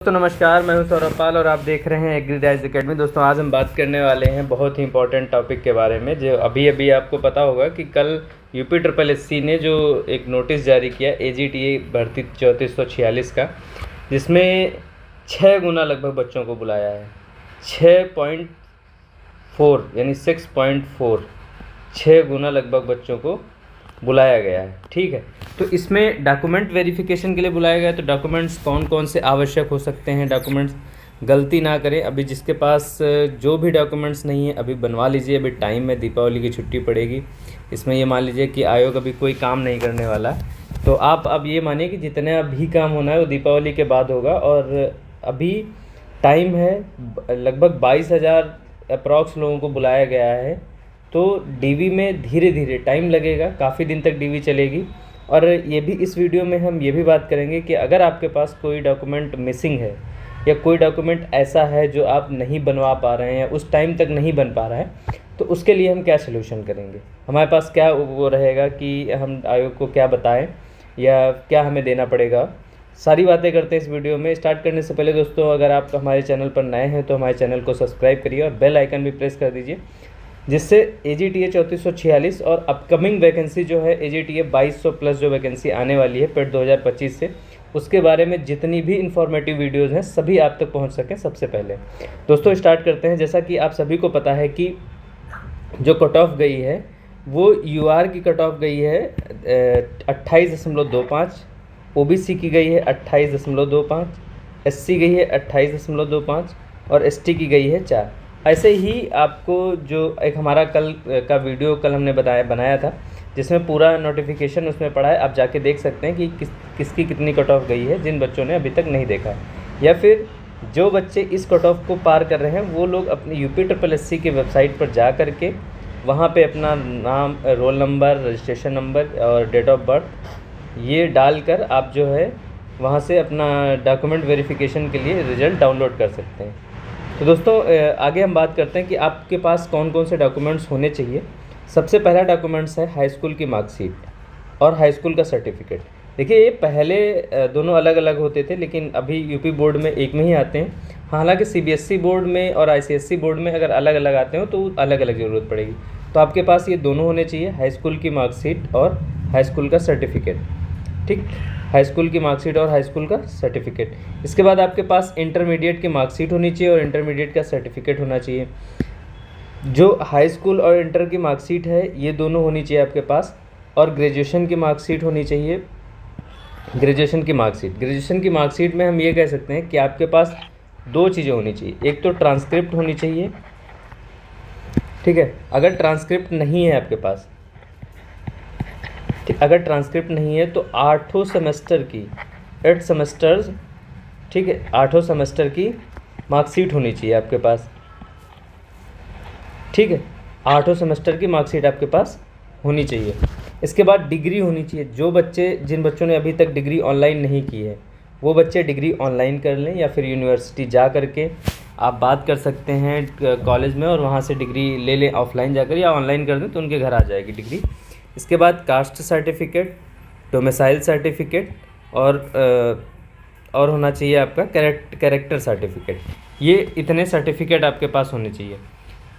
तो नमस्कार, मैं हूं सौरभ पाल और आप देख रहे हैं एग्रीडाइज एकेडमी। दोस्तों, आज हम बात करने वाले हैं बहुत ही इंपॉर्टेंट टॉपिक के बारे में। जो अभी आपको पता होगा कि कल यूपी ट्रिपल एससी ने जो एक नोटिस जारी किया AGTA भर्ती 3446 का, जिसमें 6 गुना लगभग बच्चों को बुलाया है। 6.4 यानी 6.4 6 गुना लगभग बच्चों को बुलाया गया है। ठीक है, तो इसमें डॉक्यूमेंट वेरिफिकेशन के लिए बुलाया गया। तो डॉक्यूमेंट्स कौन कौन से आवश्यक हो सकते हैं, डॉक्यूमेंट्स गलती ना करें। अभी जिसके पास जो भी डॉक्यूमेंट्स नहीं है अभी बनवा लीजिए, अभी टाइम है, दीपावली की छुट्टी पड़ेगी। इसमें ये मान लीजिए कि आयोग अभी कोई काम नहीं करने वाला, तो आप अब ये मानिए कि जितने भी काम होना है वो दीपावली के बाद होगा। और अभी टाइम है, लगभग 22,000 अप्रॉक्स लोगों को बुलाया गया है। तो डीवी में धीरे धीरे टाइम लगेगा, काफ़ी दिन तक डीवी चलेगी। और ये भी इस वीडियो में हम ये भी बात करेंगे कि अगर आपके पास कोई डॉक्यूमेंट मिसिंग है या कोई डॉक्यूमेंट ऐसा है जो आप नहीं बनवा पा रहे हैं, उस टाइम तक नहीं बन पा रहा है, तो उसके लिए हम क्या सलूशन करेंगे, हमारे पास क्या वो रहेगा कि हम आयोग को क्या बताएं या क्या हमें देना पड़ेगा। सारी बातें करते हैं इस वीडियो में। स्टार्ट करने से पहले दोस्तों, अगर आप हमारे चैनल पर नए हैं तो हमारे चैनल को सब्सक्राइब करिए और बेल आइकन भी प्रेस कर दीजिए, जिससे AGTA 3446 और अपकमिंग वैकेंसी जो है AGTA 2200 प्लस जो वैकेंसी आने वाली है पेट 2025 से, उसके बारे में जितनी भी इंफॉर्मेटिव वीडियोस हैं सभी आप तक पहुंच सकें सबसे पहले। दोस्तों, स्टार्ट करते हैं। जैसा कि आप सभी को पता है कि जो कट ऑफ गई है वो UR की कट ऑफ गई है 28.25, OBC की गई है 28.25, SC गई है 28.25 और ST की गई है 4। ऐसे ही आपको जो एक हमारा कल का वीडियो कल हमने बनाया था, जिसमें पूरा नोटिफिकेशन उसमें पड़ा है, आप जाके देख सकते हैं कि किसकी कितनी कट ऑफ गई है, जिन बच्चों ने अभी तक नहीं देखा। या फिर जो बच्चे इस कट ऑफ को पार कर रहे हैं वो लोग अपनी यूपी ट्रिपल एससी की वेबसाइट पर जा कर के वहाँ पे अपना नाम, रोल नंबर, रजिस्ट्रेशन नंबर और डेट ऑफ बर्थ ये डालकर आप जो है वहाँ से अपना डॉक्यूमेंट वेरिफिकेशन के लिए रिज़ल्ट डाउनलोड कर सकते हैं। तो दोस्तों, आगे हम बात करते हैं कि आपके पास कौन कौन से डॉक्यूमेंट्स होने चाहिए। सबसे पहला डॉक्यूमेंट्स है हाई स्कूल की मार्कशीट और हाई स्कूल का सर्टिफिकेट। देखिए, ये पहले दोनों अलग अलग होते थे, लेकिन अभी यूपी बोर्ड में एक में ही आते हैं। हालांकि CBSE बोर्ड में और ICSE बोर्ड में अगर अलग अलग आते हो तो अलग अलग ज़रूरत पड़ेगी। तो आपके पास ये दोनों होने चाहिए, हाई स्कूल की मार्कशीट और हाई स्कूल का सर्टिफिकेट। ठीक, हाई स्कूल की मार्कशीट और हाई स्कूल का सर्टिफिकेट। इसके बाद आपके पास इंटरमीडिएट की मार्कशीट होनी चाहिए और इंटरमीडिएट का सर्टिफिकेट होना चाहिए। जो हाई स्कूल और इंटर की मार्कशीट है ये दोनों होनी चाहिए आपके पास, और ग्रेजुएशन की मार्कशीट होनी चाहिए। ग्रेजुएशन की मार्कशीट में हम ये कह सकते हैं कि आपके पास 2 चीज़ें होनी चाहिए। एक तो ट्रांसक्रिप्ट होनी चाहिए, ठीक है। अगर ट्रांसक्रिप्ट नहीं है आपके पास, अगर ट्रांसक्रिप्ट नहीं है तो 8 सेमेस्टर की 8 सेमेस्टर्स, ठीक है, 8 सेमेस्टर की मार्कशीट होनी चाहिए आपके पास। ठीक है, 8 सेमेस्टर की मार्कशीट आपके पास होनी चाहिए। इसके बाद डिग्री होनी चाहिए। जिन बच्चों ने अभी तक डिग्री ऑनलाइन नहीं की है वो बच्चे डिग्री ऑनलाइन कर लें, या फिर यूनिवर्सिटी जा कर के आप बात कर सकते हैं कॉलेज में और वहाँ से डिग्री ले लें, ऑफलाइन जाकर, या ऑनलाइन कर दें तो उनके घर आ जाएगी डिग्री। इसके बाद कास्ट सर्टिफिकेट, डोमिसाइल सर्टिफिकेट और होना चाहिए आपका कैरेक्टर सर्टिफिकेट। ये इतने सर्टिफिकेट आपके पास होने चाहिए,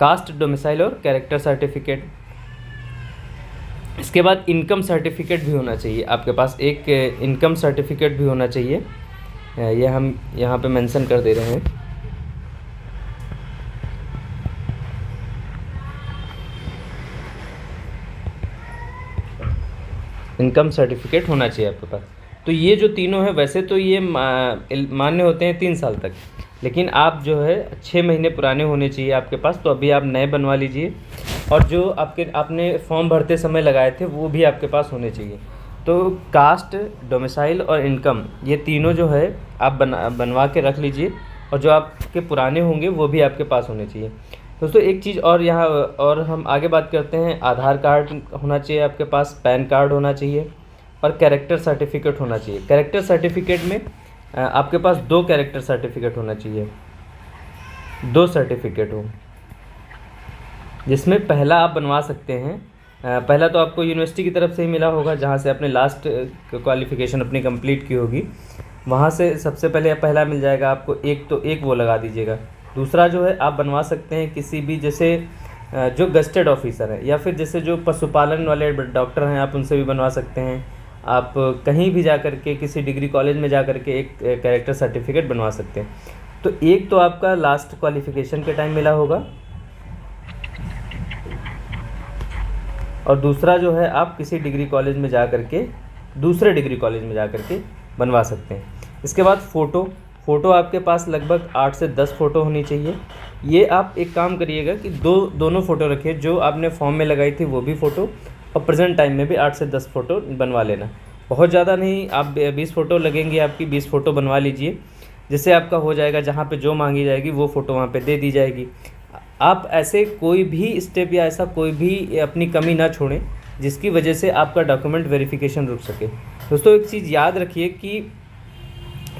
कास्ट, डोमिसाइल और कैरेक्टर सर्टिफिकेट। इसके बाद इनकम सर्टिफिकेट भी होना चाहिए आपके पास, एक इनकम सर्टिफिकेट भी होना चाहिए। ये हम यहाँ पे मेंशन कर दे रहे हैं। इनकम सर्टिफिकेट होना चाहिए आपके पास। तो ये जो तीनों है, वैसे तो ये मान्य होते हैं 3 साल तक, लेकिन आप जो है 6 महीने पुराने होने चाहिए आपके पास। तो अभी आप नए बनवा लीजिए, और जो आपने फॉर्म भरते समय लगाए थे वो भी आपके पास होने चाहिए। तो कास्ट, डोमिसाइल और इनकम, ये तीनों जो है आप बनवा के रख लीजिए, और जो आपके पुराने होंगे वो भी आपके पास होने चाहिए। दोस्तों, एक चीज़ और यहाँ और हम आगे बात करते हैं। आधार कार्ड होना चाहिए आपके पास, पैन कार्ड होना चाहिए और कैरेक्टर सर्टिफिकेट होना चाहिए। कैरेक्टर सर्टिफिकेट में आपके पास 2 कैरेक्टर सर्टिफिकेट होना चाहिए, 2 सर्टिफिकेट हो, जिसमें पहला आप बनवा सकते हैं। पहला तो आपको यूनिवर्सिटी की तरफ से ही मिला होगा, जहाँ से आपने लास्ट क्वालिफ़िकेशन अपनी कंप्लीट की होगी। वहाँ से सबसे पहले पहला मिल जाएगा आपको एक, तो एक वो लगा दीजिएगा। दूसरा जो है आप बनवा सकते हैं किसी भी, जैसे जो गस्टेड ऑफिसर है या फिर जैसे जो पशुपालन वाले डॉक्टर हैं, आप उनसे भी बनवा सकते हैं। आप कहीं भी जा कर के किसी डिग्री कॉलेज में जा कर के एक कैरेक्टर सर्टिफिकेट बनवा सकते हैं। तो एक तो आपका लास्ट क्वालिफ़िकेशन के टाइम मिला होगा, और दूसरा जो है आप किसी डिग्री कॉलेज में जा कर के, दूसरे डिग्री कॉलेज में जा कर के बनवा सकते हैं। इसके बाद फ़ोटो आपके पास लगभग 8 से 10 फ़ोटो होनी चाहिए। ये आप एक काम करिएगा कि दोनों फ़ोटो रखिए, जो आपने फॉर्म में लगाई थी वो भी फ़ोटो, और प्रेजेंट टाइम में भी 8 से 10 फ़ोटो बनवा लेना। बहुत ज़्यादा नहीं, आप 20 फ़ोटो लगेंगी आपकी, 20 फ़ोटो बनवा लीजिए, जिससे आपका हो जाएगा। जहाँ पे जो मांगी जाएगी वो फ़ोटो वहाँ पे दे दी जाएगी। आप ऐसे कोई भी स्टेप या ऐसा कोई भी अपनी कमी ना छोड़ें जिसकी वजह से आपका डॉक्यूमेंट वेरिफिकेशन रुक सके। दोस्तों एक चीज़ याद रखिए कि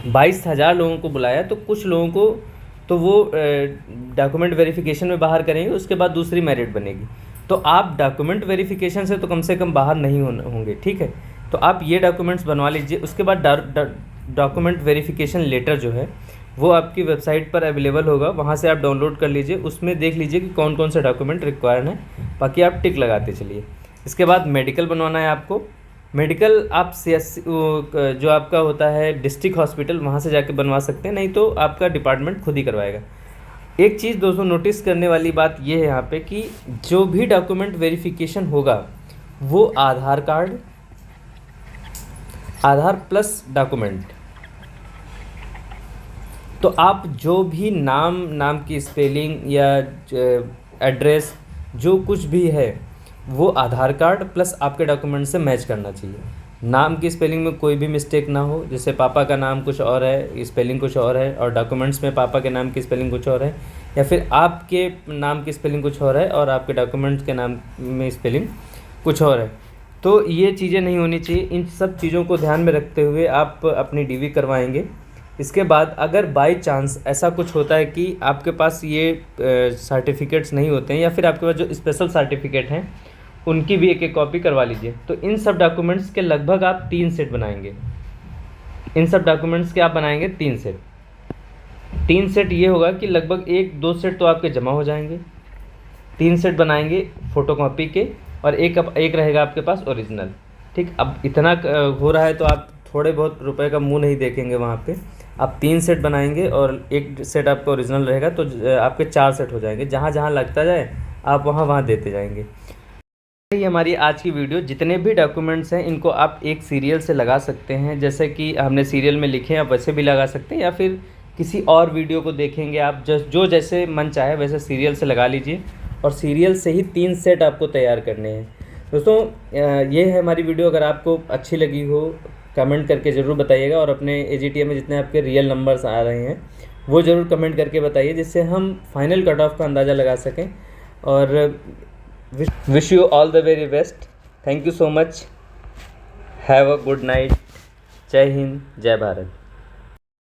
22,000 लोगों को बुलाया, तो कुछ लोगों को तो वो डॉक्यूमेंट वेरिफिकेशन में बाहर करेंगे, उसके बाद दूसरी मेरिट बनेगी। तो आप डॉक्यूमेंट वेरिफिकेशन से तो कम से कम बाहर नहीं होंगे, ठीक है। तो आप ये डॉक्यूमेंट्स बनवा लीजिए। उसके बाद डॉक्यूमेंट वेरिफिकेशन लेटर जो है वो आपकी वेबसाइट पर अवेलेबल होगा, वहाँ से आप डाउनलोड कर लीजिए। उसमें देख लीजिए कि कौन कौन से डॉक्यूमेंट रिक्वायर्ड हैं, बाकी आप टिक लगाते चलिए। इसके बाद मेडिकल बनवाना है आपको। मेडिकल आप CSC जो आपका होता है डिस्ट्रिक्ट हॉस्पिटल, वहाँ से जाके बनवा सकते हैं, नहीं तो आपका डिपार्टमेंट खुद ही करवाएगा। एक चीज़ दोस्तों नोटिस करने वाली बात ये है यहाँ पे कि जो भी डॉक्यूमेंट वेरिफिकेशन होगा वो आधार कार्ड, आधार प्लस डॉक्यूमेंट। तो आप जो भी नाम की स्पेलिंग या एड्रेस जो कुछ भी है वो आधार कार्ड प्लस आपके डॉक्यूमेंट से मैच करना चाहिए। नाम की स्पेलिंग में कोई भी मिस्टेक ना हो, जैसे पापा का नाम कुछ और है, स्पेलिंग कुछ और है, और डॉक्यूमेंट्स में पापा के नाम की स्पेलिंग कुछ और है, या फिर आपके नाम की स्पेलिंग कुछ और है और आपके डॉक्यूमेंट्स के नाम में स्पेलिंग कुछ और है। तो ये चीज़ें नहीं होनी चाहिए। इन सब चीज़ों को ध्यान में रखते हुए आप अपनी DV करवाएंगे। इसके बाद अगर बाई चांस ऐसा कुछ होता है कि आपके पास ये सर्टिफिकेट्स नहीं होते हैं, या फिर आपके पास जो स्पेशल सर्टिफिकेट हैं उनकी भी एक कॉपी करवा लीजिए। तो इन सब डॉक्यूमेंट्स के लगभग आप 3 सेट बनाएंगे। इन सब डॉक्यूमेंट्स के आप बनाएंगे 3 सेट। 3 सेट ये होगा कि लगभग 1-2 सेट तो आपके जमा हो जाएंगे। 3 सेट बनाएंगे फ़ोटोकॉपी के, और एक रहेगा आपके पास ओरिजिनल। ठीक, अब इतना हो रहा है तो आप थोड़े बहुत रुपए का मुंह नहीं देखेंगे वहाँ पे। आप 3 सेट बनाएंगे और एक सेट आपका ओरिजिनल रहेगा, तो आपके 4 सेट हो जाएंगे। जहाँ जहाँ लगता जाए आप वहाँ देते जाएंगे। ये हमारी आज की वीडियो। जितने भी डॉक्यूमेंट्स हैं इनको आप एक सीरियल से लगा सकते हैं, जैसे कि हमने सीरियल में लिखे हैं आप वैसे भी लगा सकते हैं, या फिर किसी और वीडियो को देखेंगे आप जो जैसे मन चाहे वैसे सीरियल से लगा लीजिए, और सीरियल से ही 3 सेट आपको तैयार करने हैं। दोस्तों ये है हमारी वीडियो। अगर आपको अच्छी लगी हो कमेंट करके ज़रूर बताइएगा, और अपने AGTM में जितने आपके रियल नंबर्स आ रहे हैं वो ज़रूर कमेंट करके बताइए, जिससे हम फाइनल कट ऑफ का अंदाज़ा लगा सकें। और wish you all the very best. Thank you so much. Have a good night. जय हिंद, जय भारत।